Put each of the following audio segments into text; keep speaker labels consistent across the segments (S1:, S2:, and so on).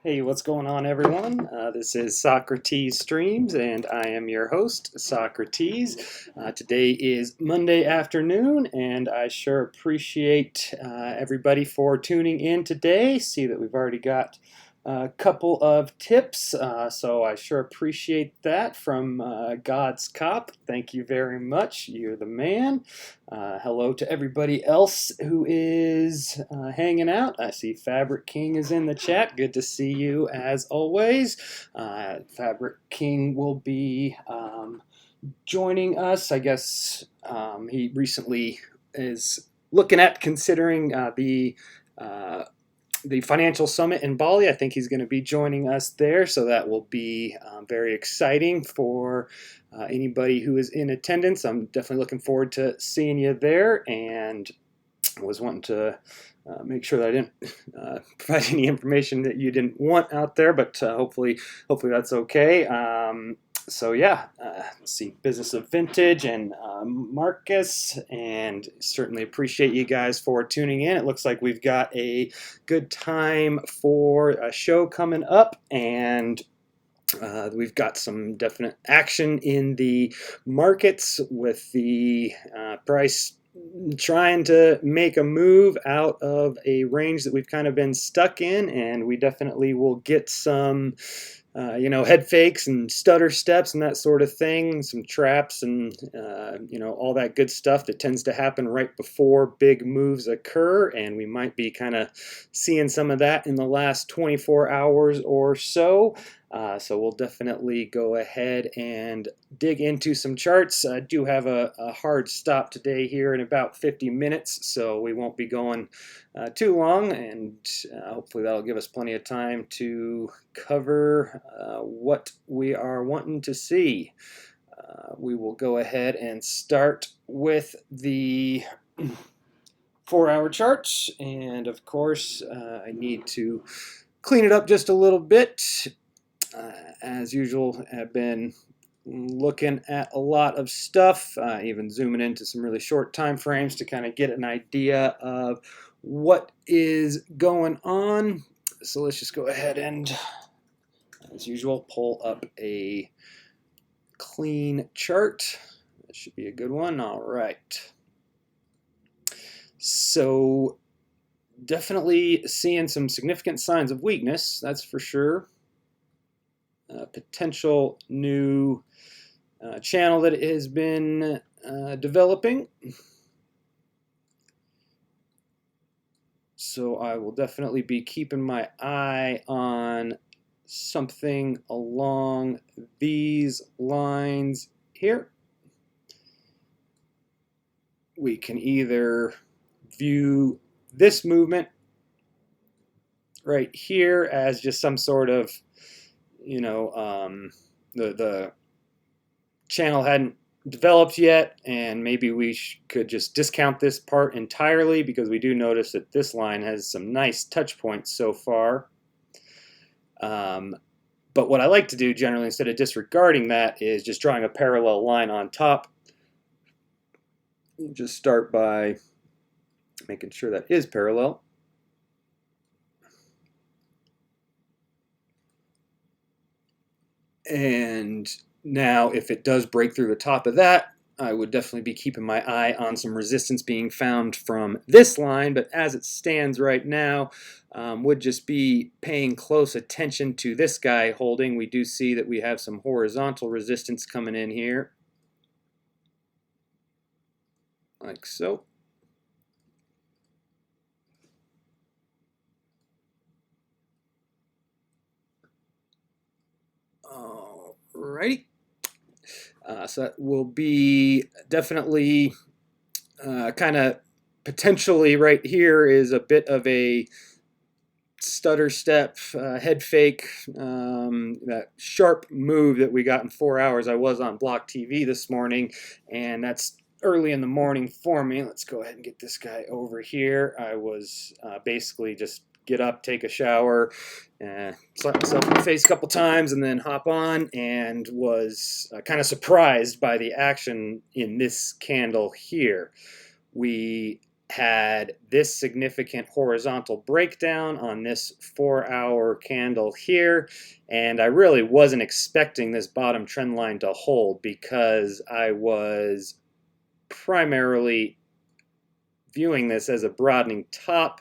S1: Hey, what's going on, everyone? This is Sawcruhteez Streamz, and I am your host, Sawcruhteez. Today is Monday afternoon, and I sure appreciate everybody for tuning in today. See that we've already got a couple of tips, so I sure appreciate that from God's Cop. Thank you very much. You're the man. Hello to everybody else who is hanging out. I see Fabric King is in the chat. Good to see you as always. Fabric King will be joining us. I guess he recently is looking at considering the financial summit in Bali. I think he's going to be joining us there, so that will be very exciting for anybody who is in attendance. I'm definitely looking forward to seeing you there, and was wanting to make sure that I didn't provide any information that you didn't want out there, but hopefully that's okay. So yeah, let's see, Business of Vintage and Marcus, and certainly appreciate you guys for tuning in. It looks like we've got a good time for a show coming up, and we've got some definite action in the markets with the price trying to make a move out of a range that we've kind of been stuck in, and we definitely will get some head fakes and stutter steps and that sort of thing, some traps and, all that good stuff that tends to happen right before big moves occur. And we might be kind of seeing some of that in the last 24 hours or so. So we'll definitely go ahead and dig into some charts. I do have a hard stop today here in about 50 minutes, so we won't be going too long, and hopefully that'll give us plenty of time to cover what we are wanting to see. We will go ahead and start with the 4-hour charts, and of course I need to clean it up just a little bit. As usual, I've been looking at a lot of stuff, even zooming into some really short time frames to kind of get an idea of what is going on. So let's just go ahead and, as usual, pull up a clean chart. That should be a good one. All right. So definitely seeing some significant signs of weakness, that's for sure. Potential new channel that has been developing. So I will definitely be keeping my eye on something along these lines here. We can either view this movement right here as just some sort of the channel hadn't developed yet, and maybe we could just discount this part entirely, because we do notice that this line has some nice touch points so far. But what I like to do generally, instead of disregarding that, is just drawing a parallel line on top. Just start by making sure that is parallel. And now if it does break through the top of that, I would definitely be keeping my eye on some resistance being found from this line. But as it stands right now, would just be paying close attention to this guy holding. We do see that we have some horizontal resistance coming in here, like so. Alrighty. So that will be definitely kind of potentially right here is a bit of a stutter step, head fake, that sharp move that we got in 4 hours. I was on Block TV this morning, and that's early in the morning for me. Let's go ahead and get this guy over here. I was basically just get up, take a shower, slap myself in the face a couple times, and then hop on, and was kind of surprised by the action in this candle here. We had this significant horizontal breakdown on this 4-hour candle here, and I really wasn't expecting this bottom trend line to hold because I was primarily viewing this as a broadening top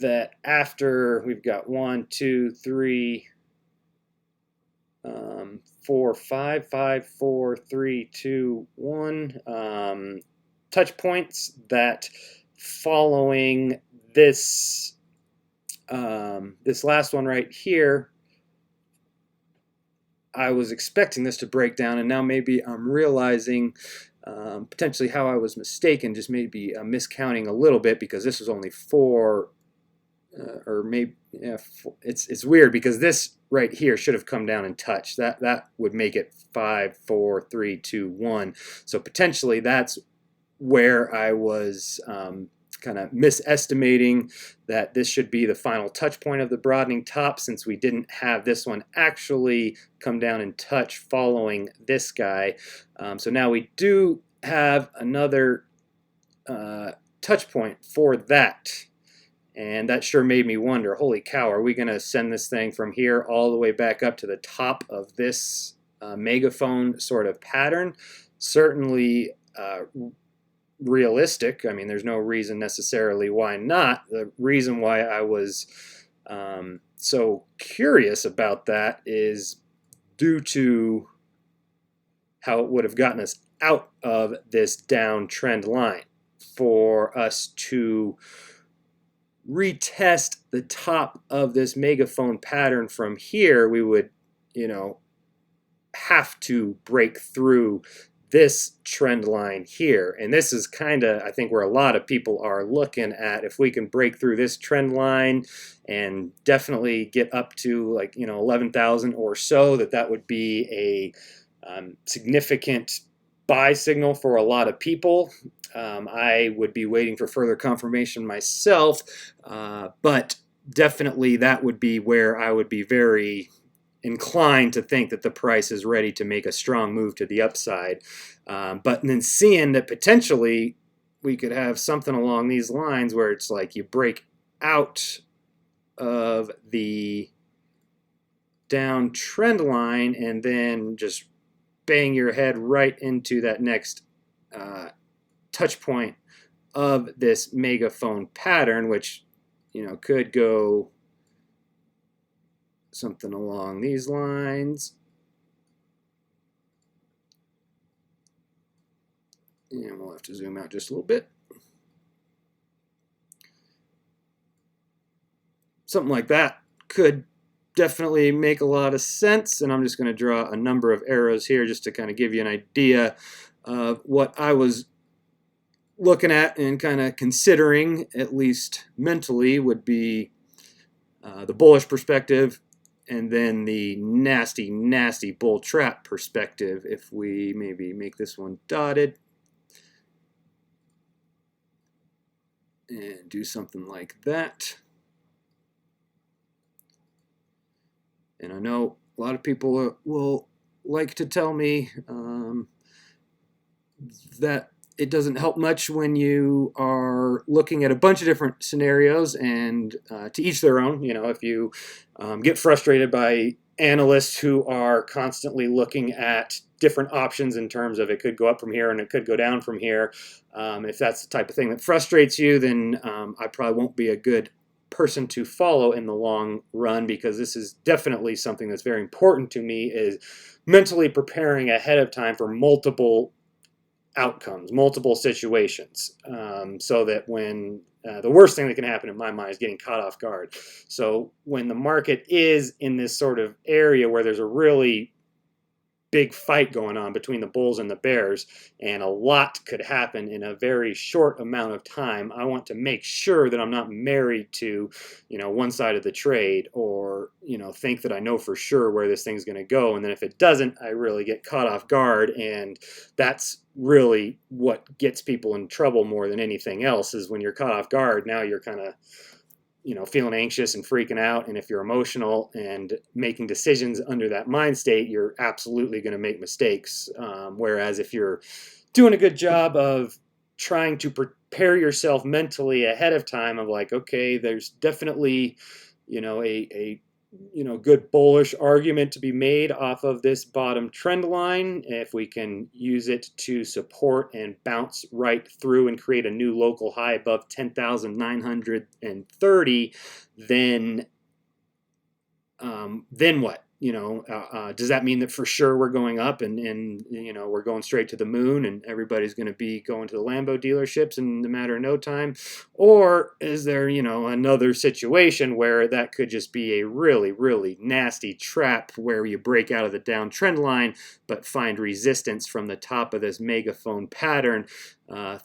S1: that after we've got 1, 2, 3, 4, 5, 5, 4, 3, 2, 1 touch points, that following this this last one right here, I was expecting this to break down, and now maybe I'm realizing potentially how I was mistaken, just maybe miscounting a little bit, because this was only 4 or maybe it's weird because this right here should have come down and touched. That would make it 5, 4, 3, 2, 1. So potentially that's where I was kind of misestimating that this should be the final touch point of the broadening top, since we didn't have this one actually come down and touch following this guy. So now we do have another touch point for that. And that sure made me wonder, holy cow, are we going to send this thing from here all the way back up to the top of this megaphone sort of pattern? Certainly realistic. I mean, there's no reason necessarily why not. The reason why I was so curious about that is due to how it would have gotten us out of this downtrend line. For us to retest the top of this megaphone pattern from here, we would, have to break through this trend line here. And this is kind of, I think, where a lot of people are looking at. If we can break through this trend line and definitely get up to 11,000 or so, that would be a significant buy signal for a lot of people. I would be waiting for further confirmation myself, but definitely that would be where I would be very inclined to think that the price is ready to make a strong move to the upside. But then seeing that potentially we could have something along these lines where it's like you break out of the downtrend line and then just bang your head right into that next touch point of this megaphone pattern, which could go something along these lines. And we'll have to zoom out just a little bit. Something like that could definitely make a lot of sense, and I'm just going to draw a number of arrows here just to kind of give you an idea of what I was looking at and kind of considering, at least mentally, would be the bullish perspective, and then the nasty, nasty bull trap perspective. If we maybe make this one dotted and do something like that. And I know a lot of people will like to tell me that it doesn't help much when you are looking at a bunch of different scenarios, and to each their own. If you get frustrated by analysts who are constantly looking at different options in terms of it could go up from here and it could go down from here, if that's the type of thing that frustrates you, then I probably won't be a good person to follow in the long run, because this is definitely something that's very important to me, is mentally preparing ahead of time for multiple outcomes, multiple situations, so that when the worst thing that can happen in my mind is getting caught off guard. So when the market is in this sort of area where there's a really big fight going on between the bulls and the bears, and a lot could happen in a very short amount of time, I want to make sure that I'm not married to, one side of the trade, or, think that I know for sure where this thing's going to go. And then if it doesn't, I really get caught off guard. And that's really what gets people in trouble more than anything else, is when you're caught off guard. Now you're kind of feeling anxious and freaking out. And if you're emotional and making decisions under that mind state, you're absolutely going to make mistakes. Whereas if you're doing a good job of trying to prepare yourself mentally ahead of time of like, okay, there's definitely, a good bullish argument to be made off of this bottom trend line. If we can use it to support and bounce right through and create a new local high above 10,930, then what? Does that mean that for sure we're going up and we're going straight to the moon and everybody's going to be going to the Lambo dealerships in a matter of no time? Or is there, another situation where that could just be a really, really nasty trap where you break out of the downtrend line but find resistance from the top of this megaphone pattern,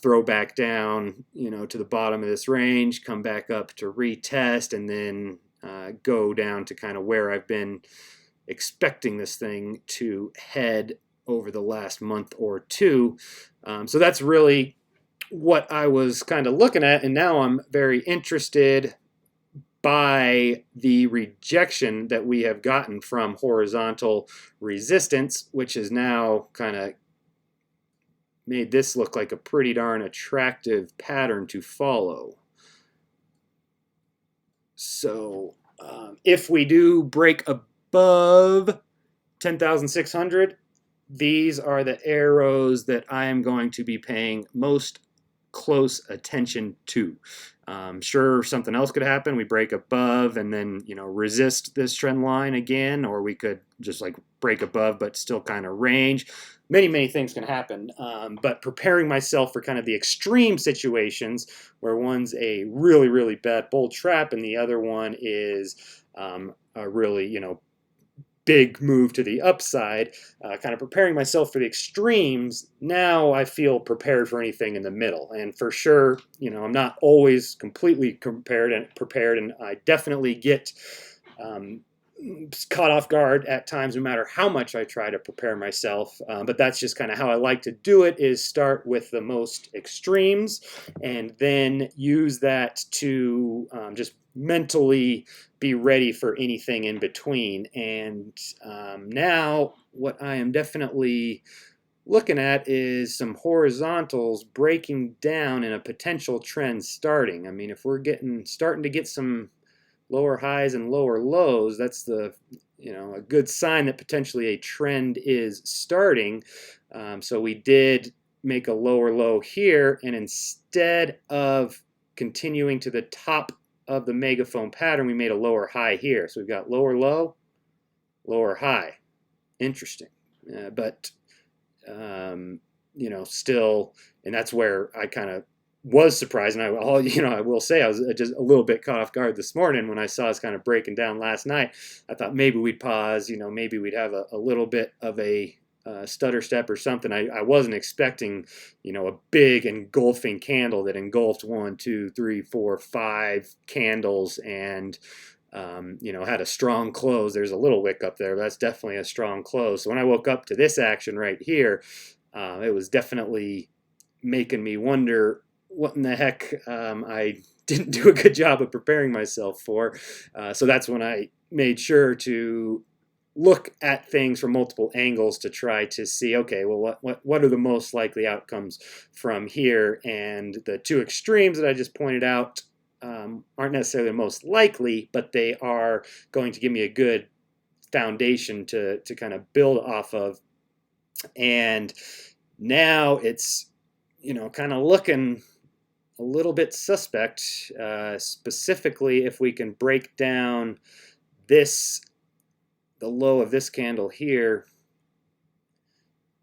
S1: throw back down, to the bottom of this range, come back up to retest, and then go down to kind of where I've been expecting this thing to head over the last month or two. So that's really what I was kind of looking at, and now I'm very interested by the rejection that we have gotten from horizontal resistance, which has now kind of made this look like a pretty darn attractive pattern to follow. So if we do break above 10,600, these are the arrows that I am going to be paying most close attention to. Sure, something else could happen. We break above and then, resist this trend line again, or we could just like break above but still kind of range. Many things can happen, but preparing myself for kind of the extreme situations where one's a really, really bad bull trap and the other one is a really, big move to the upside, kind of preparing myself for the extremes. Now I feel prepared for anything in the middle. And for sure, I'm not always completely prepared, and I definitely get caught off guard at times, no matter how much I try to prepare myself. But that's just kind of how I like to do it, is start with the most extremes and then use that to just mentally be ready for anything in between. And now what I am definitely looking at is some horizontals breaking down and a potential trend starting. I mean, if we're starting to get some lower highs and lower lows, that's a good sign that potentially a trend is starting. So we did make a lower low here, and instead of continuing to the top of the megaphone pattern, we made a lower high here. So we've got lower low, lower high. Interesting. But still, and that's where I kind of was surprised, and I will say I was just a little bit caught off guard this morning when I saw us kind of breaking down last night. I thought maybe we'd pause, maybe we'd have a little bit of a stutter step or something. I wasn't expecting, a big engulfing candle that engulfed 1, 2, 3, 4, 5 candles and had a strong close. There's a little wick up there, but that's definitely a strong close. So when I woke up to this action right here, it was definitely making me wonder what in the heck I didn't do a good job of preparing myself for. So that's when I made sure to look at things from multiple angles to try to see, okay, well, what are the most likely outcomes from here? And the two extremes that I just pointed out aren't necessarily the most likely, but they are going to give me a good foundation to kind of build off of. And now it's, kind of looking a little bit suspect, specifically if we can break down the low of this candle here.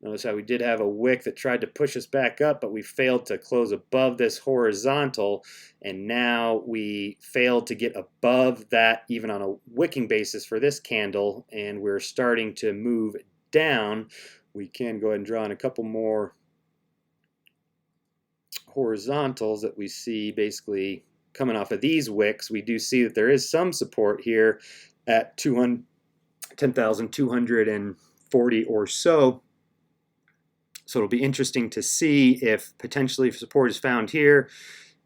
S1: Notice how we did have a wick that tried to push us back up, but we failed to close above this horizontal, and now we failed to get above that even on a wicking basis for this candle, and we're starting to move down. We can go ahead and draw in a couple more horizontals that we see basically coming off of these wicks. We do see that there is some support here at 10,240 or so. So it'll be interesting to see if potentially support is found here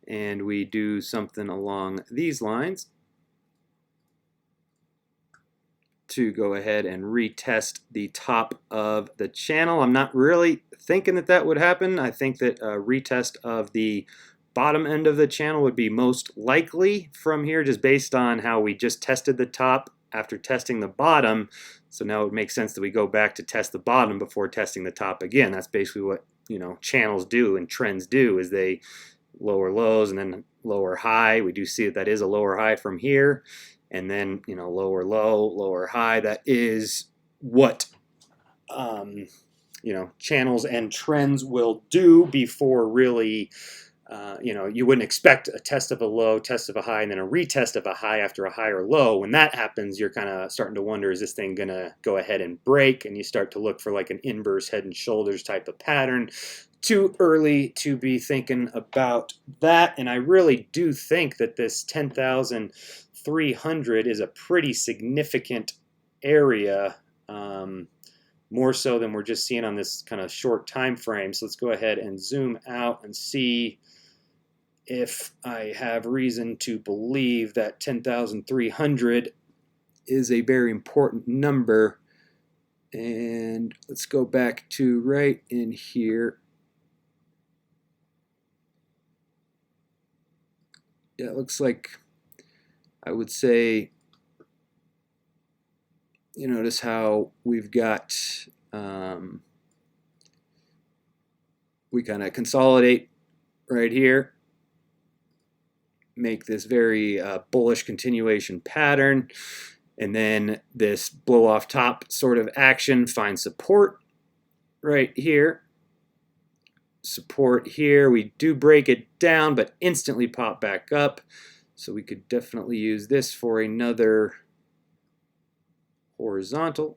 S1: and we do something along these lines to go ahead and retest the top of the channel. I'm not really thinking that would happen. I think that a retest of the bottom end of the channel would be most likely from here, just based on how we just tested the top after testing the bottom. So now it makes sense that we go back to test the bottom before testing the top again. That's basically what, you know, channels do and trends do, is they lower lows and then lower high. We do see that that is a lower high from here, and then, you know, lower low, lower high. That is what you know, channels and trends will do before really, you know, you wouldn't expect a test of a low, test of a high, and then a retest of a high after a higher low. When that happens, you're kind of starting to wonder, is this thing going to go ahead and break? And you start to look for like an inverse head and shoulders type of pattern. Too early to be thinking about that. And I really do think that this 10,300 is a pretty significant area, more so than we're just seeing on this kind of short time frame. So let's go ahead and zoom out and see if I have reason to believe that 10,300 is a very important number. And let's go back to right in here. Yeah, it looks like, I would say, you notice how we've got, we kind of consolidate right here, make this very bullish continuation pattern, and then this blow off top sort of action finds support right here. Support here, we do break it down but instantly pop back up, so we could definitely use this for another horizontal.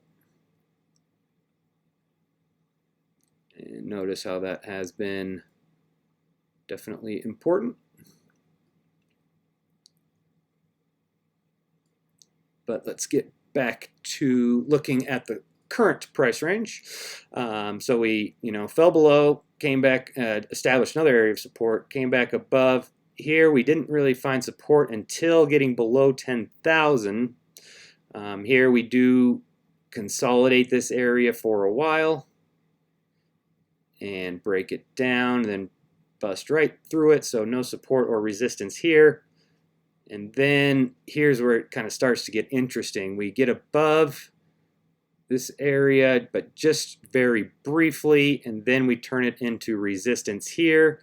S1: And notice how that has been definitely important. But let's get back to looking at the current price range. So we, you know, fell below, came back, established another area of support, came back above. Here we didn't really find support until getting below 10,000. Here we do consolidate this area for a while and break it down, then bust right through it, so no support or resistance here. And then here's where it kind of starts to get interesting. We get above this area, but just very briefly, and then we turn it into resistance here.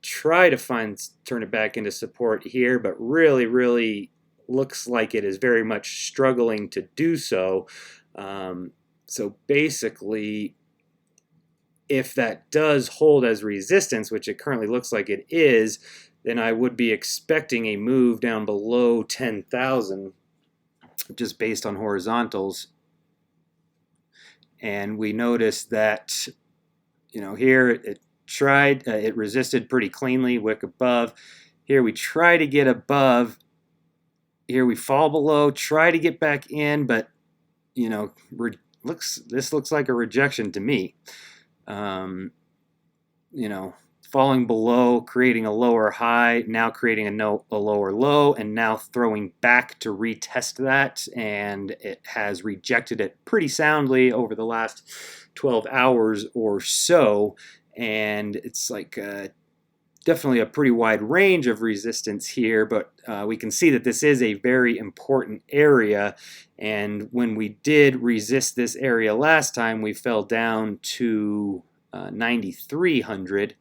S1: Try to turn it back into support here, but really looks like it is very much struggling to do so. So basically, if that does hold as resistance, which it currently looks like it is, then I would be expecting a move down below 10,000 just based on horizontals. And we noticed that, you know, here it tried, it resisted pretty cleanly, wick above. Here we try to get above. Here we fall below, try to get back in, but, you know, this looks like a rejection to me. You know, falling below, creating a lower high, now creating a lower low, and now throwing back to retest that, and it has rejected it pretty soundly over the last 12 hours or so, and it's like definitely a pretty wide range of resistance here, but we can see that this is a very important area, and when we did resist this area last time, we fell down to 9,300,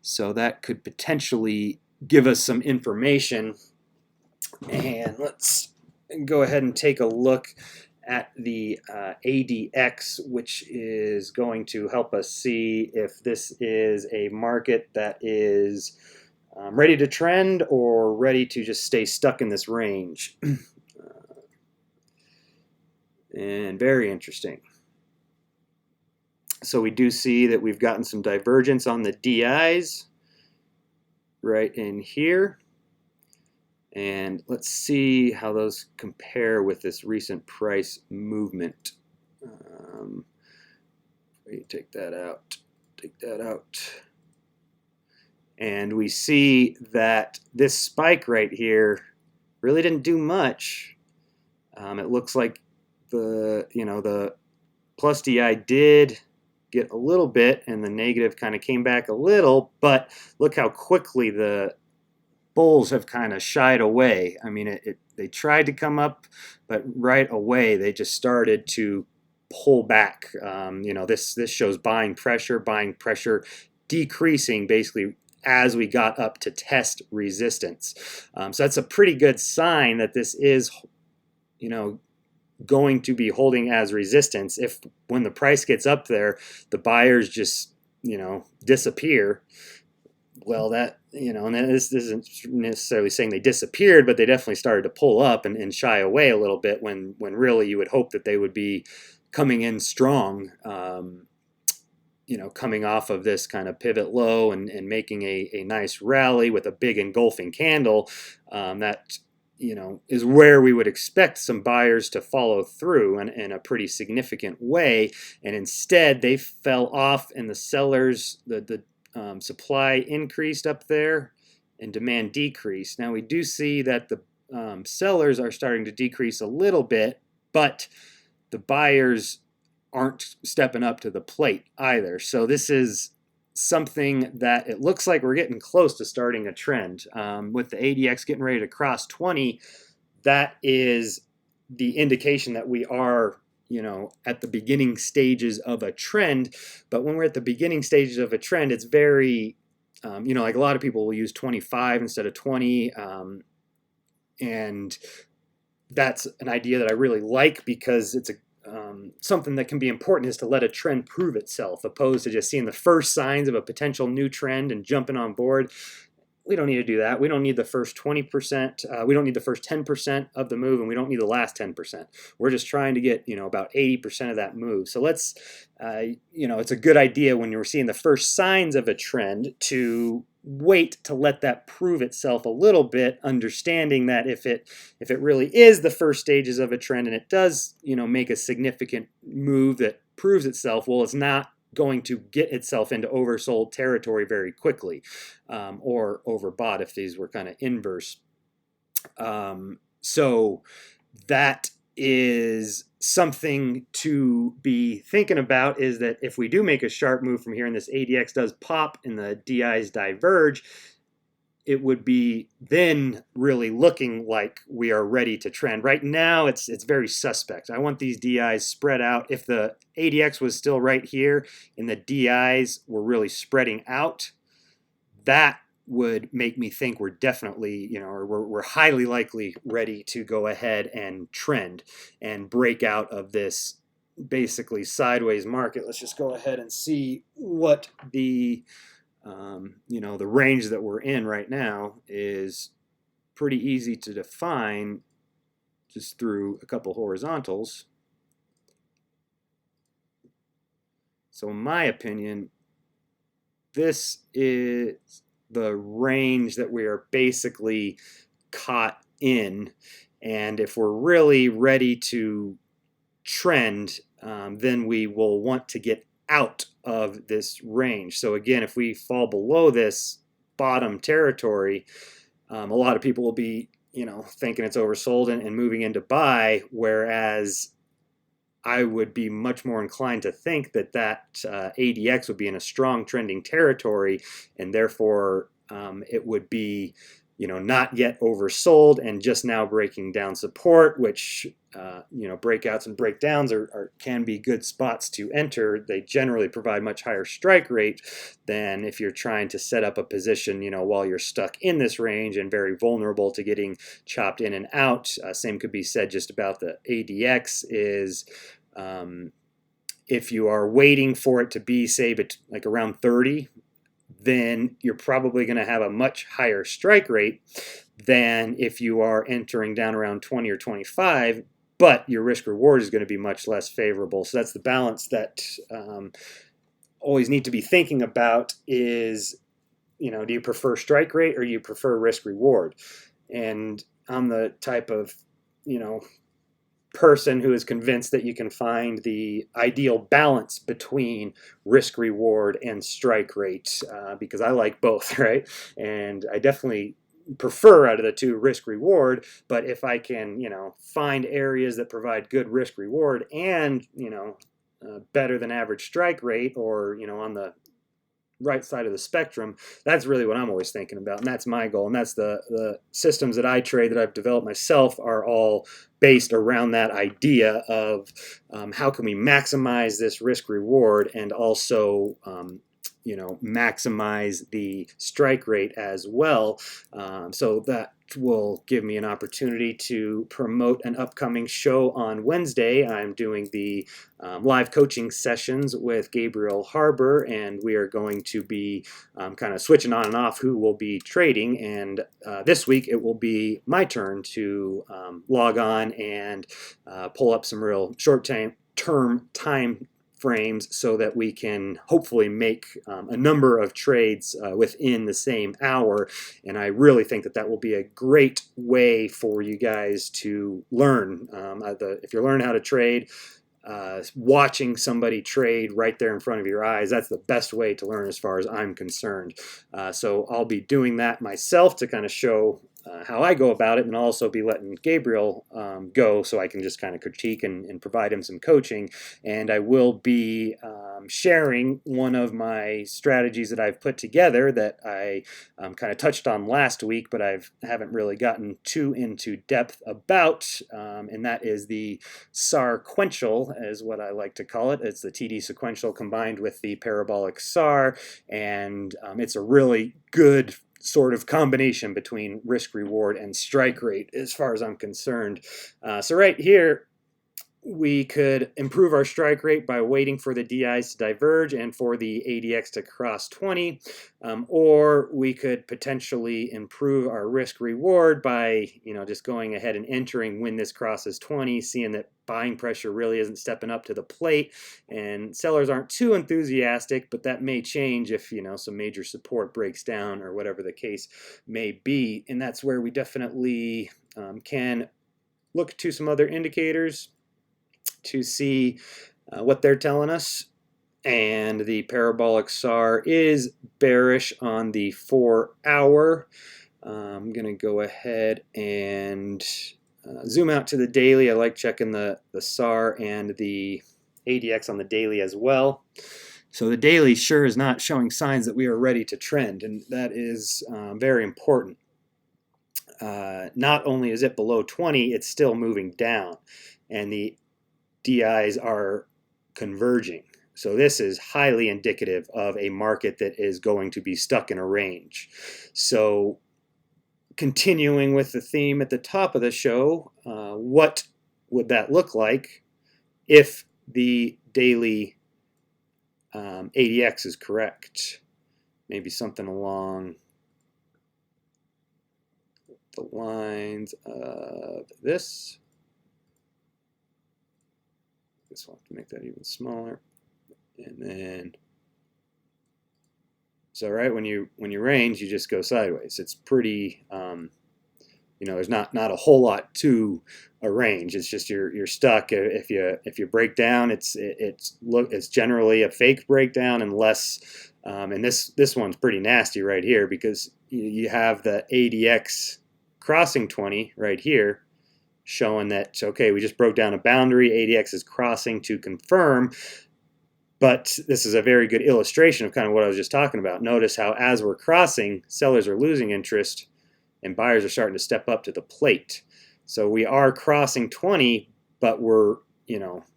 S1: so that could potentially give us some information. And let's go ahead and take a look at the ADX, which is going to help us see if this is a market that is ready to trend or ready to just stay stuck in this range. And very interesting. So we do see that we've gotten some divergence on the DIs right in here. And let's see how those compare with this recent price movement. Take that out. Take that out. And we see that this spike right here really didn't do much. It looks like the plus DI did get a little bit, and the negative kind of came back a little, but look how quickly the bulls have kind of shied away. I mean, they tried to come up, but right away they just started to pull back. This shows buying pressure decreasing basically as we got up to test resistance. So that's a pretty good sign that this is, going to be holding as resistance. If when the price gets up there, the buyers just, disappear, well, that, and this isn't necessarily saying they disappeared, but they definitely started to pull up and shy away a little bit when really you would hope that they would be coming in strong, coming off of this kind of pivot low and making a nice rally with a big engulfing candle. That is where we would expect some buyers to follow through in a pretty significant way. And instead, they fell off, and the sellers, the supply increased up there and demand decreased. Now, we do see that the sellers are starting to decrease a little bit, but the buyers aren't stepping up to the plate either. So this is something that it looks like we're getting close to starting a trend. With the ADX getting ready to cross 20, that is the indication that we are, at the beginning stages of a trend. But when we're at the beginning stages of a trend, it's very, like a lot of people will use 25 instead of 20. And that's an idea that I really like, because it's something that can be important, is to let a trend prove itself, opposed to just seeing the first signs of a potential new trend and jumping on board. We don't need to do that. We don't need the first 20%. We don't need the first 10% of the move, and we don't need the last 10%. We're just trying to get, about 80% of that move. So let's, it's a good idea when you're seeing the first signs of a trend to wait to let that prove itself a little bit, understanding that if it really is the first stages of a trend and it does, make a significant move that proves itself, well, it's not going to get itself into oversold territory very quickly, or overbought if these were kind of inverse. So that is something to be thinking about, is that if we do make a sharp move from here and this ADX does pop and the DIs diverge, it would be then really looking like we are ready to trend. Right now, it's very suspect. I want these DIs spread out. If the ADX was still right here and the DIs were really spreading out, that would make me think we're definitely, or we're highly likely ready to go ahead and trend and break out of this basically sideways market. Let's just go ahead and see what the the range that we're in right now is. Pretty easy to define just through a couple horizontals. So in my opinion, this is the range that we are basically caught in. And if we're really ready to trend, then we will want to get out of this range. So again, if we fall below this bottom territory, a lot of people will be, thinking it's oversold and moving into buy, whereas I would be much more inclined to think that ADX would be in a strong trending territory, and therefore it would be, not yet oversold and just now breaking down support, which, breakouts and breakdowns can be good spots to enter. They generally provide much higher strike rate than if you're trying to set up a position, while you're stuck in this range and very vulnerable to getting chopped in and out. Same could be said just about the ADX is, if you are waiting for it to be, say, like around 30, then you're probably going to have a much higher strike rate than if you are entering down around 20 or 25, but your risk reward is going to be much less favorable. So that's the balance that always need to be thinking about is, do you prefer strike rate or do you prefer risk reward? And I'm the type of, person who is convinced that you can find the ideal balance between risk reward and strike rate, because I like both, right? And I definitely prefer out of the two risk reward, but if I can, find areas that provide good risk reward and, better than average strike rate, or on the right side of the spectrum, that's really what I'm always thinking about, and that's my goal. And that's the systems that I trade, that I've developed myself, are all based around that idea of how can we maximize this risk reward, and also maximize the strike rate as well. So that will give me an opportunity to promote an upcoming show on Wednesday. I'm doing the live coaching sessions with Gabriel Harbor, and we are going to be kind of switching on and off who will be trading. And this week it will be my turn to log on and pull up some real short-term time frames, so that we can hopefully make a number of trades within the same hour. And I really think that will be a great way for you guys to learn. If you're learning how to trade, watching somebody trade right there in front of your eyes, that's the best way to learn as far as I'm concerned. So I'll be doing that myself to kind of show how I go about it, and I'll also be letting Gabriel go, so I can just kind of critique and provide him some coaching. And I will be sharing one of my strategies that I've put together that I kind of touched on last week, but haven't really gotten too into depth about, and that is the Sawcruhteez, is what I like to call it. It's the TD sequential combined with the parabolic SAR, and it's a really good sort of combination between risk reward and strike rate as far as I'm concerned. So right here, we could improve our strike rate by waiting for the DIs to diverge and for the ADX to cross 20, or we could potentially improve our risk reward by just going ahead and entering when this crosses 20, seeing that buying pressure really isn't stepping up to the plate, and sellers aren't too enthusiastic, but that may change if some major support breaks down, or whatever the case may be. And that's where we definitely can look to some other indicators to see what they're telling us. And the parabolic SAR is bearish on the 4-hour. I'm going to go ahead and zoom out to the daily. I like checking the SAR and the ADX on the daily as well. So the daily sure is not showing signs that we are ready to trend, and that is very important. Not only is it below 20, it's still moving down, and the DIs are converging. So this is highly indicative of a market that is going to be stuck in a range. So continuing with the theme at the top of the show, what would that look like if the daily ADX is correct? Maybe something along the lines of this. We'll have to make that even smaller. And then, so right when you range, you just go sideways. It's pretty, there's not a whole lot to a range. It's just you're stuck. If you break down, it's generally a fake breakdown, unless and this one's pretty nasty right here, because you have the ADX crossing 20 right here, showing that, okay, we just broke down a boundary, ADX is crossing to confirm. But this is a very good illustration of kind of what I was just talking about. Notice how as we're crossing, sellers are losing interest and buyers are starting to step up to the plate. So we are crossing 20, but we're,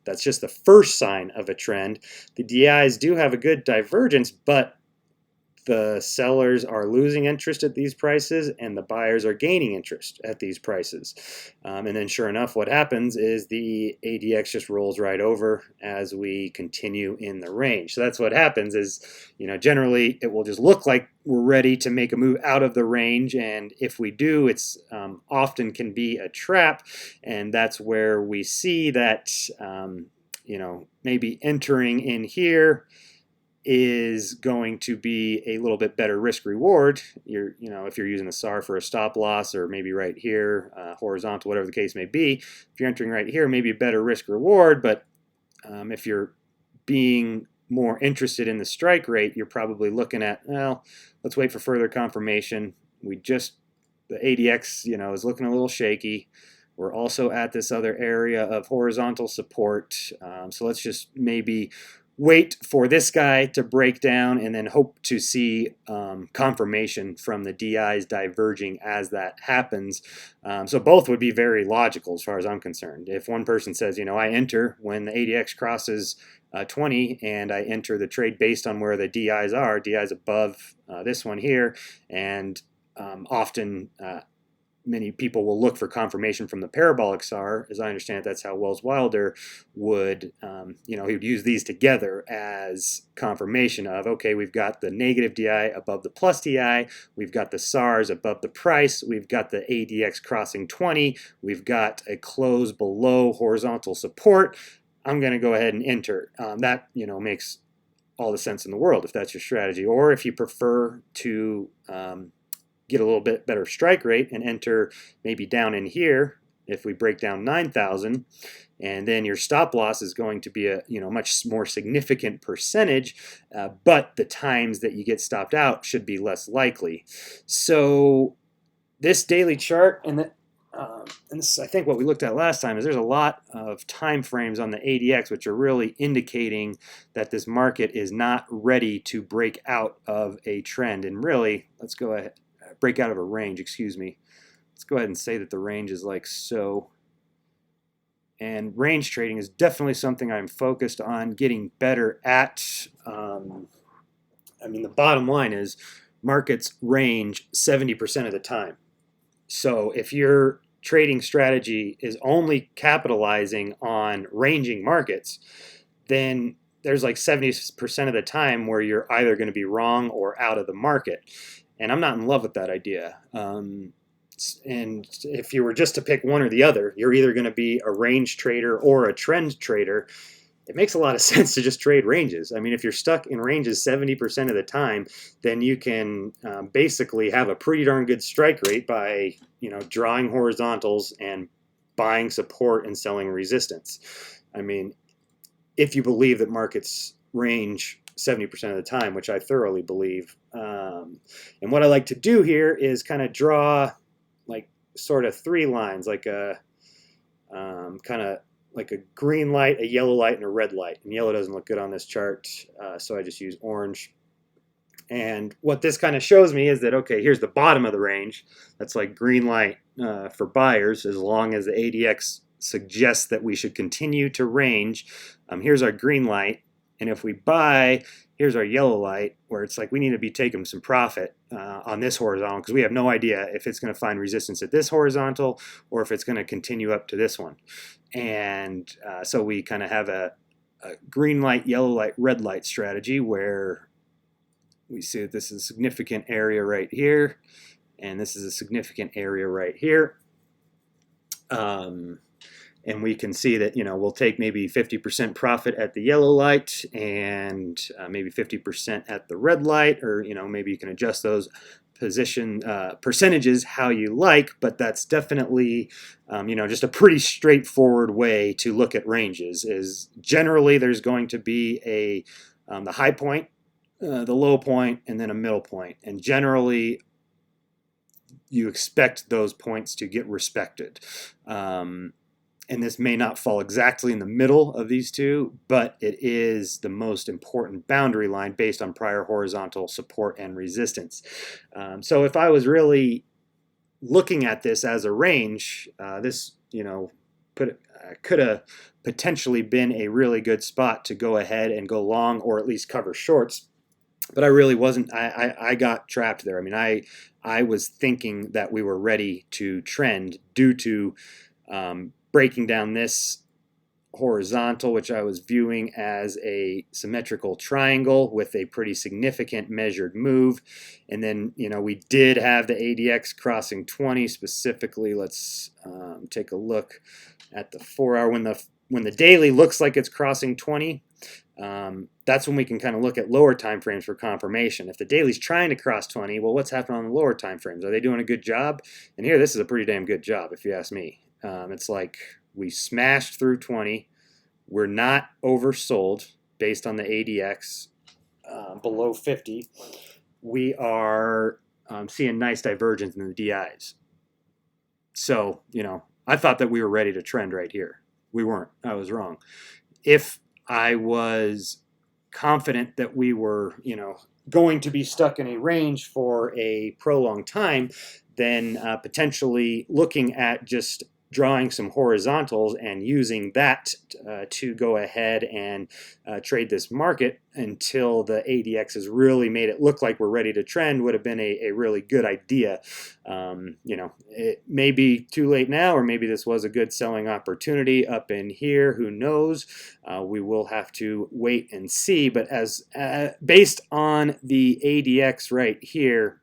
S1: that's just the first sign of a trend. The DIs do have a good divergence, but the sellers are losing interest at these prices and the buyers are gaining interest at these prices. And then sure enough, what happens is the ADX just rolls right over as we continue in the range. So that's what happens is, generally it will just look like we're ready to make a move out of the range. And if we do, it's often can be a trap. And that's where we see that, maybe entering in here is going to be a little bit better risk reward. If you're using the SAR for a stop loss, or maybe right here, horizontal, whatever the case may be, if you're entering right here, maybe a better risk reward. But if you're being more interested in the strike rate, you're probably looking at, well, let's wait for further confirmation. The ADX, is looking a little shaky. We're also at this other area of horizontal support. So let's just maybe wait for this guy to break down and then hope to see confirmation from the DIs diverging as that happens. So both would be very logical as far as I'm concerned. If one person says, I enter when the ADX crosses 20 and I enter the trade based on where the DIs are, DIs above this one here, and often many people will look for confirmation from the parabolic SAR. As I understand it, that's how Wells Wilder would, he would use these together as confirmation of, okay, we've got the negative DI above the plus DI, we've got the SARs above the price, we've got the ADX crossing 20, we've got a close below horizontal support. I'm going to go ahead and enter. That, makes all the sense in the world if that's your strategy. Or if you prefer to get a little bit better strike rate and enter maybe down in here, if we break down 9,000, and then your stop loss is going to be a much more significant percentage, but the times that you get stopped out should be less likely. So this daily chart, and this, I think what we looked at last time, is there's a lot of time frames on the ADX which are really indicating that this market is not ready to break out of a trend. And really, let's go ahead. Break out of a range, excuse me. Let's go ahead and say that the range is like so. And range trading is definitely something I'm focused on getting better at. The bottom line is markets range 70% of the time. So if your trading strategy is only capitalizing on ranging markets, then there's like 70% of the time where you're either going to be wrong or out of the market. And I'm not in love with that idea. And if you were just to pick one or the other, you're either going to be a range trader or a trend trader. It makes a lot of sense to just trade ranges. If you're stuck in ranges 70% of the time, then you can basically have a pretty darn good strike rate by drawing horizontals and buying support and selling resistance. If you believe that markets range 70% of the time, which I thoroughly believe. And what I like to do here is kind of draw like sort of three lines, like a kind of like a green light, a yellow light, and a red light. And yellow doesn't look good on this chart, so I just use orange. And what this kind of shows me is that, okay, here's the bottom of the range. That's like green light for buyers, as long as the ADX suggests that we should continue to range. Here's our green light. And if we buy, here's our yellow light, where it's like we need to be taking some profit on this horizontal, because we have no idea if it's going to find resistance at this horizontal or if it's going to continue up to this one. And so we kind of have a green light, yellow light, red light strategy, where we see that this is a significant area right here, and this is a significant area right here. And we can see that, we'll take maybe 50% profit at the yellow light and maybe 50% at the red light, or, maybe you can adjust those percentages how you like, but that's definitely, just a pretty straightforward way to look at ranges. Is generally there's going to be the high point, the low point, and then a middle point. And generally you expect those points to get respected. And this may not fall exactly in the middle of these two, but it is the most important boundary line based on prior horizontal support and resistance. So if I was really looking at this as a range, this could have potentially been a really good spot to go ahead and go long, or at least cover shorts. But I really wasn't. I got trapped there. I was thinking that we were ready to trend due to breaking down this horizontal, which I was viewing as a symmetrical triangle with a pretty significant measured move. And then, we did have the ADX crossing 20 specifically. Let's take a look at the 4 hour. When the daily looks like it's crossing 20, that's when we can kind of look at lower time frames for confirmation. If the daily's trying to cross 20, well, what's happening on the lower time frames? Are they doing a good job? And here, this is a pretty damn good job, if you ask me. It's like we smashed through 20. We're not oversold based on the ADX below 50. We are seeing nice divergence in the DIs. So, I thought that we were ready to trend right here. We weren't. I was wrong. If I was confident that we were, going to be stuck in a range for a prolonged time, then potentially looking at just drawing some horizontals and using that to go ahead and trade this market until the ADX has really made it look like we're ready to trend would have been a really good idea. It may be too late now, or maybe this was a good selling opportunity up in here. Who knows? We will have to wait and see. But as based on the ADX right here,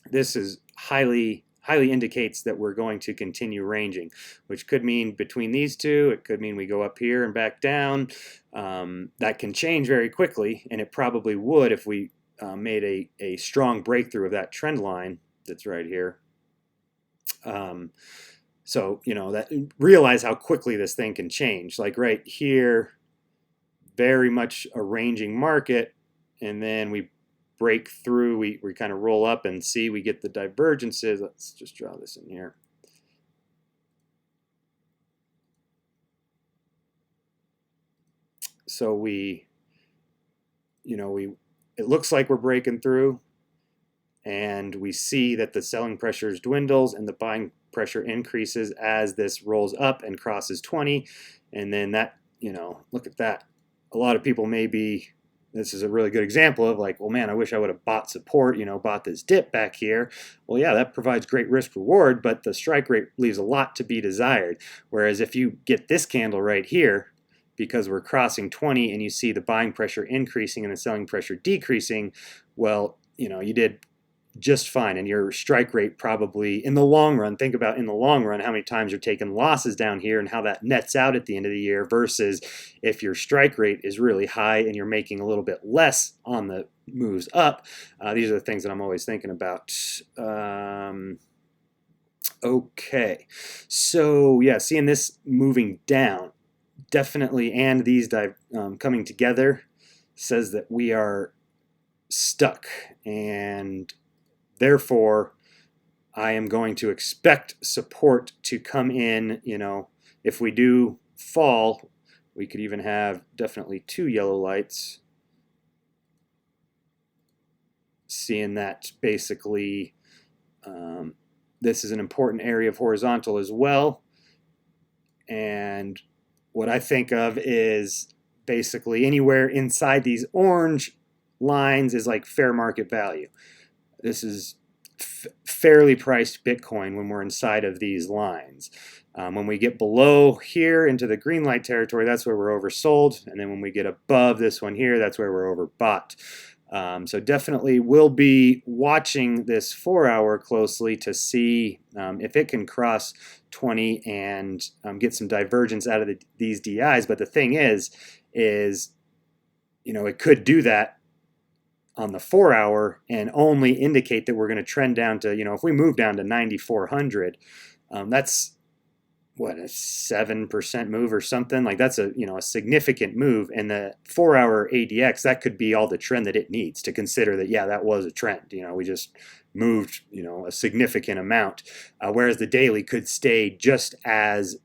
S1: this is highly indicates that we're going to continue ranging, which could mean between these two, it could mean we go up here and back down. That can change very quickly, and it probably would if we made a strong breakthrough of that trend line that's right here. So, realize how quickly this thing can change. Like right here, very much a ranging market, and then we break through, we kind of roll up and see, we get the divergences. Let's just draw this in here. So it looks like we're breaking through, and we see that the selling pressure dwindles and the buying pressure increases as this rolls up and crosses 20. And then that, look at that. A lot of people may be, this is a really good example of like, well, man, I wish I would have bought support, bought this dip back here. Well, yeah, that provides great risk reward, but the strike rate leaves a lot to be desired. Whereas if you get this candle right here, because we're crossing 20 and you see the buying pressure increasing and the selling pressure decreasing, well, you did just fine, and your strike rate probably in the long run, think about in the long run how many times you're taking losses down here and how that nets out at the end of the year, versus if your strike rate is really high and you're making a little bit less on the moves up. These are the things that I'm always thinking about. Okay, so yeah, seeing this moving down definitely, and these coming together, says that we are stuck, and therefore, I am going to expect support to come in. If we do fall, we could even have definitely 2 yellow lights. Seeing that basically this is an important area of horizontal as well. And what I think of is basically anywhere inside these orange lines is like fair market value. This is fairly priced Bitcoin when we're inside of these lines. When we get below here into the green light territory, that's where we're oversold. And then when we get above this one here, that's where we're overbought. So definitely we'll be watching this 4-hour closely to see if it can cross 20 and get some divergence out of these DIs. But the thing is it could do that on the 4-hour and only indicate that we're going to trend down to, if we move down to 9,400, that's what, a 7% move or something. Like that's a significant move. And the 4-hour ADX, that could be all the trend that it needs to consider that, yeah, that was a trend. We just moved, a significant amount. Whereas the daily could stay just as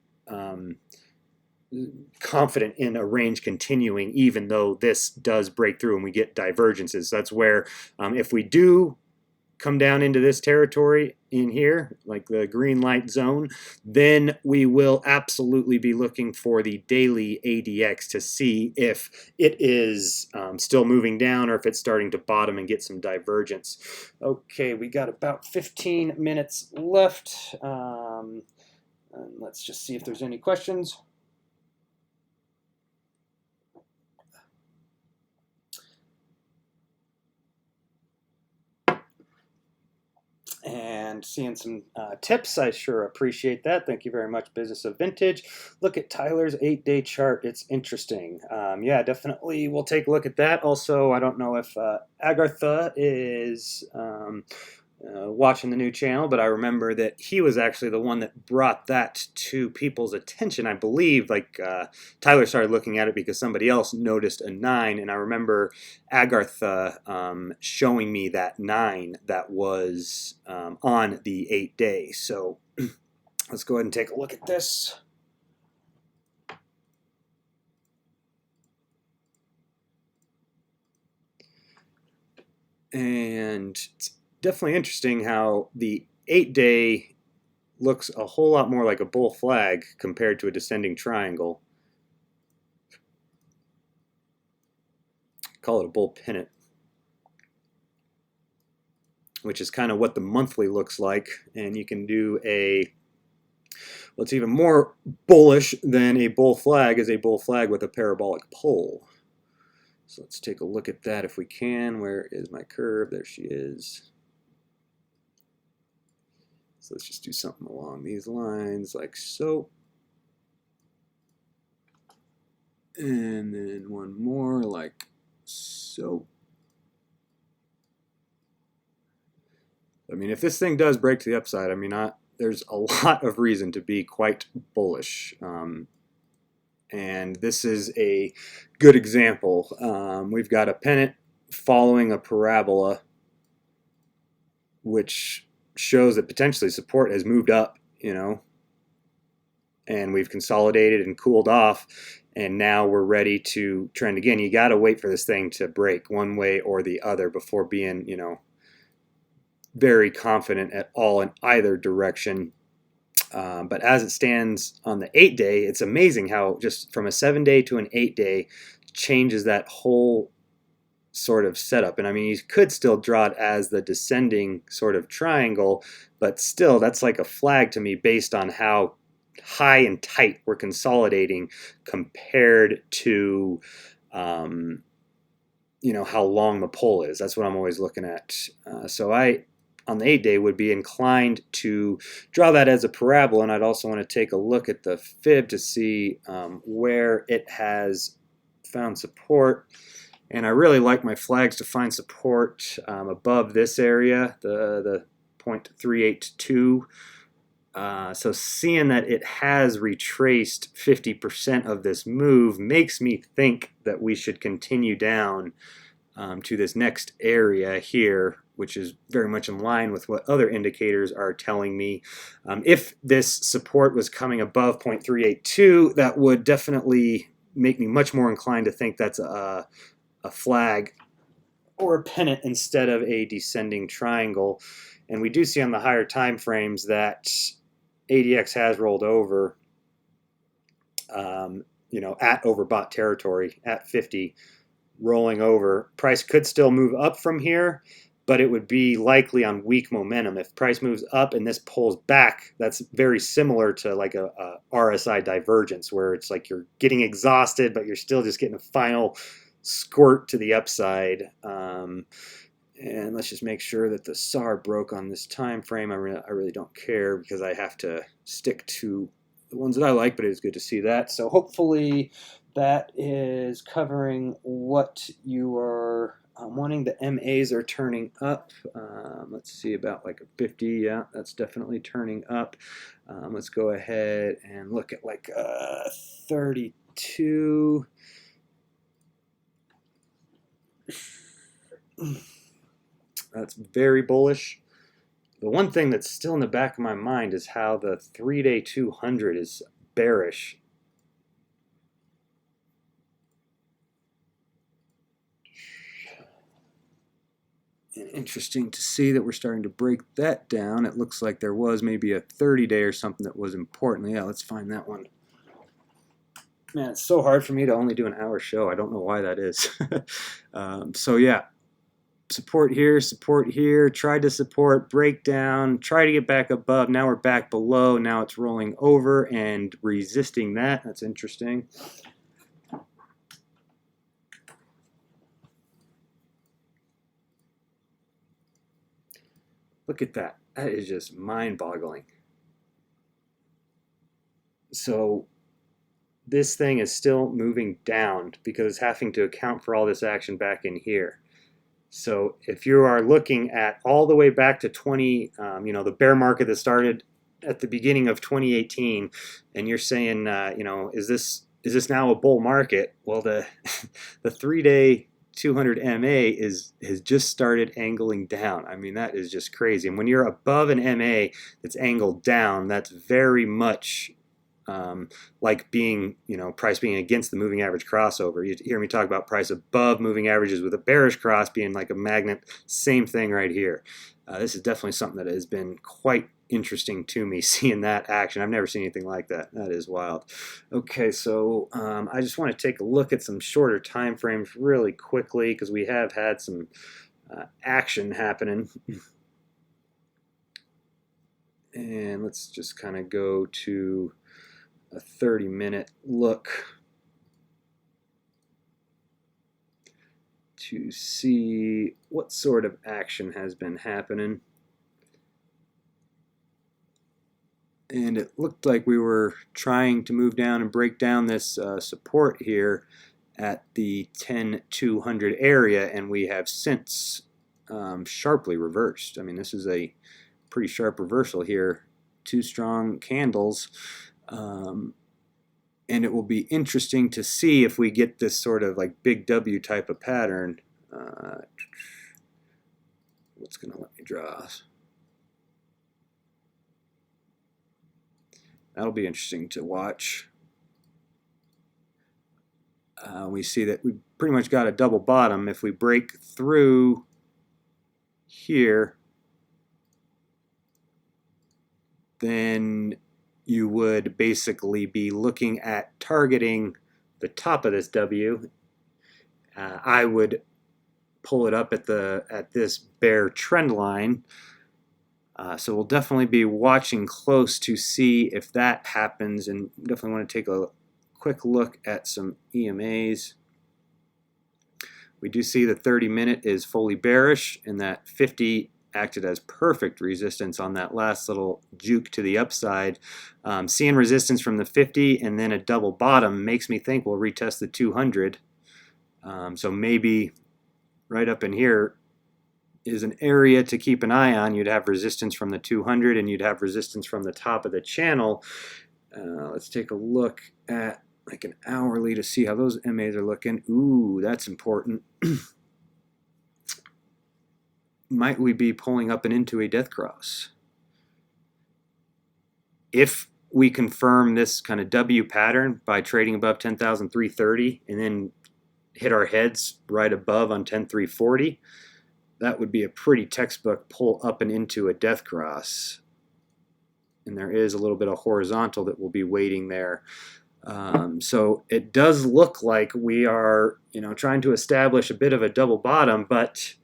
S1: confident in a range continuing, even though this does break through and we get divergences. That's where if we do come down into this territory in here, like the green light zone, then we will absolutely be looking for the daily ADX to see if it is still moving down or if it's starting to bottom and get some divergence. Okay, we got about 15 minutes left. And let's just see if there's any questions. And seeing some tips, I sure appreciate that. Thank you very much, Business of Vintage. Look at Tyler's 8-day chart. It's interesting. Yeah, definitely we'll take a look at that. Also, I don't know if Agartha is watching the new channel, but I remember that he was actually the one that brought that to people's attention. I believe Tyler started looking at it because somebody else noticed a 9, and I remember Agartha showing me that 9 that was on the 8-day. So Let's go ahead and take a look at this. And it's definitely interesting how the 8-day looks a whole lot more like a bull flag compared to a descending triangle. Call it a bull pennant, which is kind of what the monthly looks like. And you can do what's even more bullish than a bull flag is a bull flag with a parabolic pole. So let's take a look at that if we can. Where is my curve? There she is. So let's just do something along these lines like so. And then one more like so. I mean, if this thing does break to the upside, I mean, there's a lot of reason to be quite bullish. And this is a good example. We've got a pennant following a parabola, which shows that potentially support has moved up, and we've consolidated and cooled off, and now we're ready to trend again. You got to wait for this thing to break one way or the other before being, very confident at all in either direction. But as it stands on the 8-day, it's amazing how just from a 7-day to an 8-day changes that whole sort of setup. And I mean, you could still draw it as the descending sort of triangle, but still that's like a flag to me based on how high and tight we're consolidating compared to how long the pole is. That's what I'm always looking at. So I on the 8-day would be inclined to draw that as a parabola, and I'd also want to take a look at the fib to see where it has found support. And I really like my flags to find support above this area, the 0.382. So seeing that it has retraced 50% of this move makes me think that we should continue down to this next area here, which is very much in line with what other indicators are telling me. If this support was coming above 0.382, that would definitely make me much more inclined to think that's a flag or a pennant instead of a descending triangle. And we do see on the higher time frames that ADX has rolled over, at overbought territory at 50, rolling over. Price could still move up from here, but it would be likely on weak momentum. If price moves up and this pulls back, that's very similar to like a RSI divergence, where it's like you're getting exhausted, but you're still just getting a final squirt to the upside. And let's just make sure that the SAR broke on this time frame. I really don't care because I have to stick to the ones that I like, but it was good to see that. So hopefully that is covering what you are wanting. The MAs are turning up. Let's see, about like a 50. Yeah, that's definitely turning up. Let's go ahead and look at like 32. That's very bullish. The one thing that's still in the back of my mind is how the 3-day 200 is bearish. And interesting to see that we're starting to break that down. It looks like there was maybe a 30-day or something that was important. Yeah, let's find that one. Man, it's so hard for me to only do an hour show. I don't know why that is. So yeah, support here, tried to support, breakdown, try to get back above. Now we're back below. Now it's rolling over and resisting that. That's interesting. Look at that. That is just mind-boggling. So this thing is still moving down because it's having to account for all this action back in here. So if you are looking at all the way back to the bear market that started at the beginning of 2018, and you're saying, is this now a bull market? Well, the 3-day 200 MA has just started angling down. I mean, that is just crazy. And when you're above an MA that's angled down, that's very much like being, price being against the moving average crossover. You hear me talk about price above moving averages with a bearish cross being like a magnet. Same thing right here. This is definitely something that has been quite interesting to me, seeing that action. I've never seen anything like that. That is wild. Okay, so I just want to take a look at some shorter time frames really quickly because we have had some action happening. And let's just kind of go to a 30-minute look to see what sort of action has been happening. And it looked like we were trying to move down and break down this support here at the 10-200 area, and we have since sharply reversed. I mean, this is a pretty sharp reversal here. Two strong candles. And it will be interesting to see if we get this sort of like big W type of pattern. What's going to let me draw? That'll be interesting to watch. We see that we pretty much got a double bottom. If we break through here, then you would basically be looking at targeting the top of this W. I would pull it up at this bear trend line. So we'll definitely be watching close to see if that happens, and definitely want to take a quick look at some EMAs. We do see the 30-minute is fully bearish, and that 50 acted as perfect resistance on that last little juke to the upside. Seeing resistance from the 50 and then a double bottom makes me think we'll retest the 200. So maybe right up in here is an area to keep an eye on. You'd have resistance from the 200 and you'd have resistance from the top of the channel. Let's take a look at like an hourly to see how those MAs are looking. Ooh, that's important. Might we be pulling up and into a death cross? If we confirm this kind of W pattern by trading above 10,330 and then hit our heads right above on 10,340, that would be a pretty textbook pull up and into a death cross. And there is a little bit of horizontal that will be waiting there. So it does look like we are, trying to establish a bit of a double bottom, but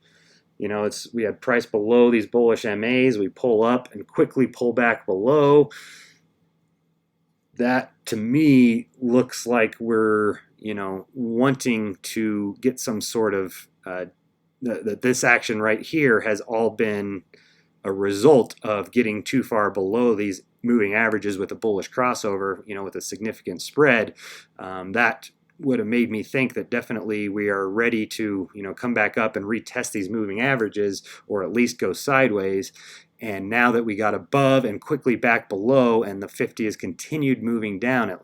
S1: we had price below these bullish MAs. We pull up and quickly pull back below. That to me looks like we're, wanting to get some sort of this action right here has all been a result of getting too far below these moving averages with a bullish crossover, with a significant spread. That would have made me think that definitely we are ready to, come back up and retest these moving averages, or at least go sideways. And now that we got above and quickly back below, and the 50 has continued moving down,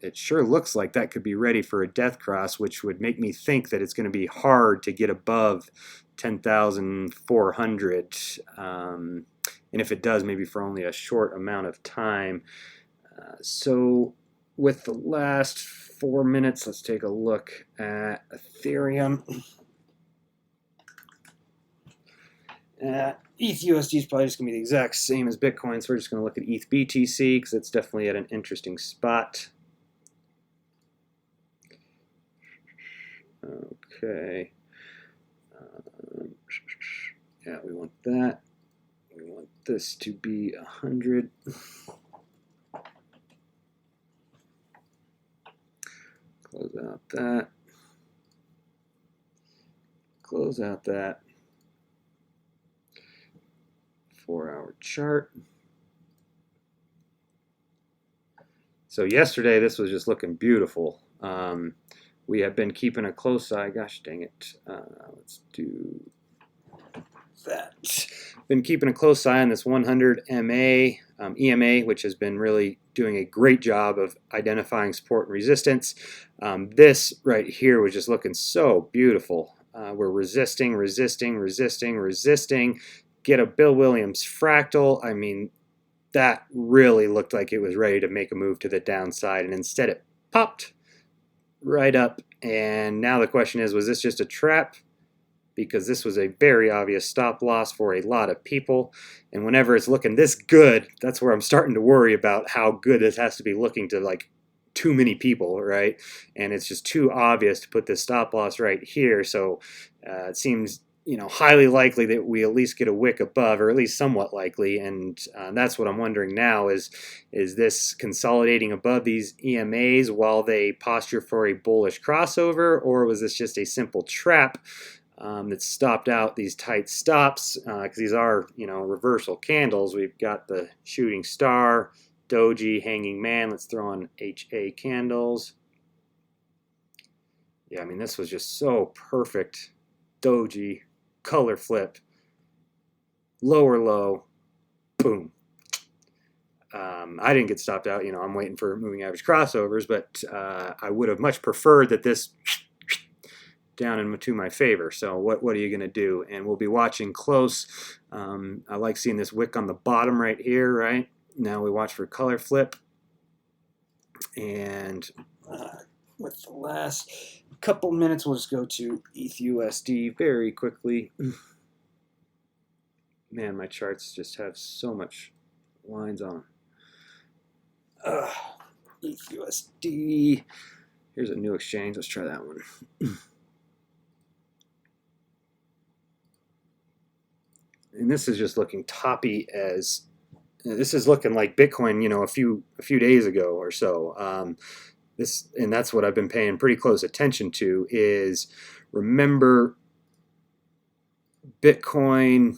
S1: it sure looks like that could be ready for a death cross, which would make me think that it's going to be hard to get above 10,400. And if it does, maybe for only a short amount of time. So with the last 4 minutes, let's take a look at Ethereum. ETH/USD is probably just going to be the exact same as Bitcoin, so we're just going to look at ETH BTC because it's definitely at an interesting spot. Okay. Yeah, we want that. We want this to be 100. Close out that. Close out that. 4-hour chart. So yesterday this was just looking beautiful. We have been keeping a close eye. Gosh dang it. Let's do that. Been keeping a close eye on this 100 MA, EMA, which has been really doing a great job of identifying support and resistance. This right here was just looking so beautiful. we're resisting, get a Bill Williams fractal. I mean, that really looked like it was ready to make a move to the downside, and instead it popped right up. And now the question is, was this just a trap? Because this was a very obvious stop loss for a lot of people. And whenever it's looking this good, that's where I'm starting to worry about how good this has to be looking to like too many people, right? And it's just too obvious to put this stop loss right here. So it seems, you know, highly likely that we at least get a wick above, or at least somewhat likely. And that's what I'm wondering now is this consolidating above these EMAs while they posture for a bullish crossover, or was this just a simple trap that stopped out these tight stops? Because these are, you know, reversal candles. We've got the shooting star, doji, hanging man. Let's throw on HA candles. Yeah, I mean, this was just so perfect. Doji, color flip, lower low, boom. I didn't get stopped out. You know, I'm waiting for moving average crossovers, but I would have much preferred that this down into my favor. So what are you going to do? And we'll be watching close. I like seeing this wick on the bottom right here, right? Now we watch for color flip. And with the last couple minutes, we'll just go to ETHUSD very quickly. Man, my charts just have so much lines on them. ETHUSD. Here's a new exchange. Let's try that one. And this is just looking toppy as this is looking like Bitcoin, you know, a few days ago or so. And that's what I've been paying pretty close attention to is, remember Bitcoin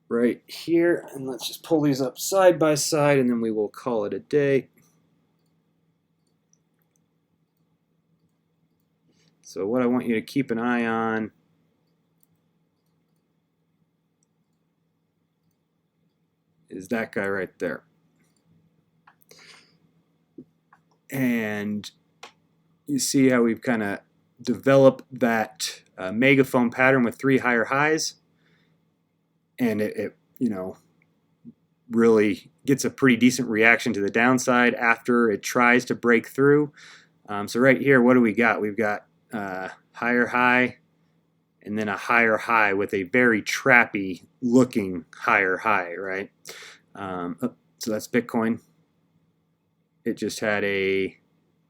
S1: right here, and let's just pull these up side by side and then we will call it a day. So what I want you to keep an eye on is that guy right there. And you see how we've kind of developed that megaphone pattern with 3 higher highs, and it you know, really gets a pretty decent reaction to the downside after it tries to break through. So right here, what do we got? We've got higher high and then a higher high with a very trappy looking higher high, right? So that's Bitcoin. It just had a,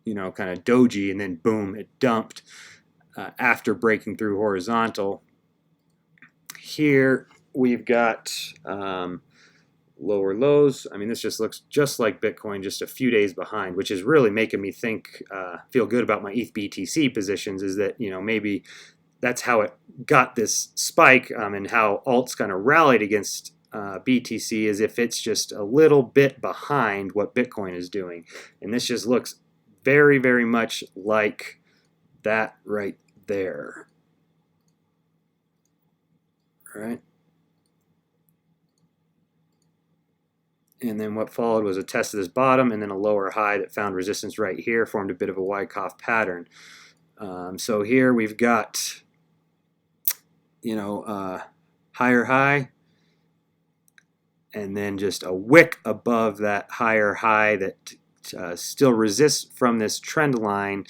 S1: you know, kind of doji, and then boom, it dumped after breaking through horizontal. Here we've got lower lows. I mean, this just looks just like Bitcoin, just a few days behind, which is really making me think, feel good about my ETH BTC positions, is that, you know, maybe that's how it got this spike, and how alts kind of rallied against BTC, is if it's just a little bit behind what Bitcoin is doing. And this just looks very, very much like that right there. Right? And then what followed was a test of this bottom and then a lower high that found resistance right here, formed a bit of a Wyckoff pattern. So here we've got, you know, higher high, and then just a wick above that higher high that still resists from this trend line,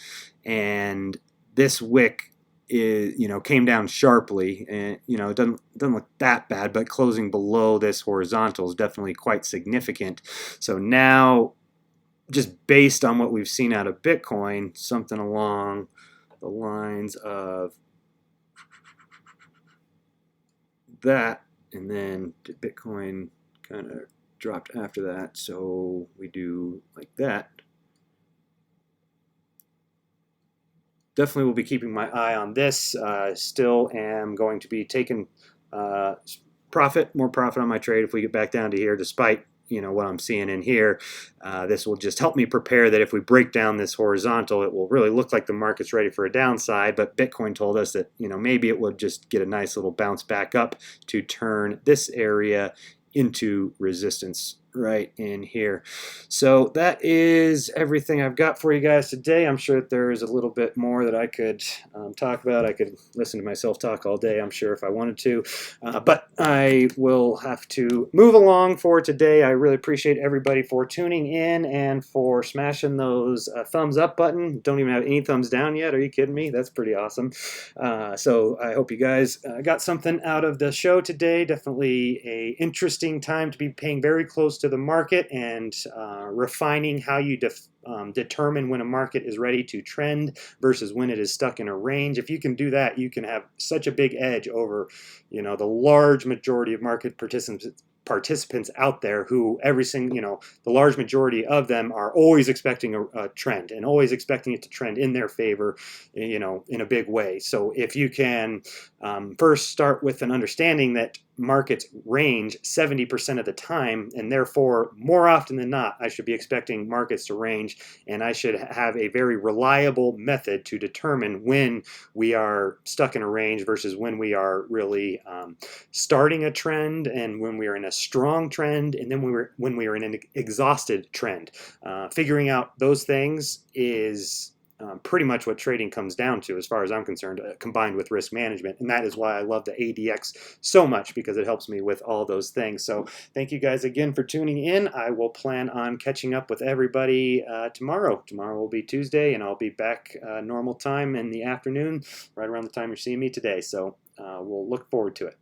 S1: and this wick is, you know, came down sharply, and, you know, it doesn't look that bad, but closing below this horizontal is definitely quite significant. So now, just based on what we've seen out of Bitcoin, something along the lines of that, and then Bitcoin kind of dropped after that, so we do like that. Definitely will be keeping my eye on this. Still am going to be taking more profit on my trade if we get back down to here, despite, you know, what I'm seeing in here. This will just help me prepare that if we break down this horizontal, it will really look like the market's ready for a downside. But Bitcoin told us that, you know, maybe it would just get a nice little bounce back up to turn this area into resistance right in here. So that is everything I've got for you guys today. I'm sure that there is a little bit more that I could talk about. I could listen to myself talk all day, I'm sure, if I wanted to. But I will have to move along for today. I really appreciate everybody for tuning in and for smashing those thumbs up button. Don't even have any thumbs down yet. Are you kidding me? That's pretty awesome. So I hope you guys got something out of the show today. Definitely a interesting time to be paying very close to the market and refining how you determine when a market is ready to trend versus when it is stuck in a range. If you can do that, you can have such a big edge over, the large majority of market participants out there who the large majority of them are always expecting a trend and always expecting it to trend in their favor, in a big way. So if you can first start with an understanding that markets range 70% of the time, and therefore more often than not I should be expecting markets to range, and I should have a very reliable method to determine when we are stuck in a range versus when we are really starting a trend, and when we are in a strong trend, and then when we are in an exhausted trend. Figuring out those things is pretty much what trading comes down to, as far as I'm concerned, combined with risk management. And that is why I love the ADX so much, because it helps me with all those things. So thank you guys again for tuning in. I will plan on catching up with everybody tomorrow. Tomorrow will be Tuesday, and I'll be back normal time in the afternoon, right around the time you're seeing me today. So we'll look forward to it.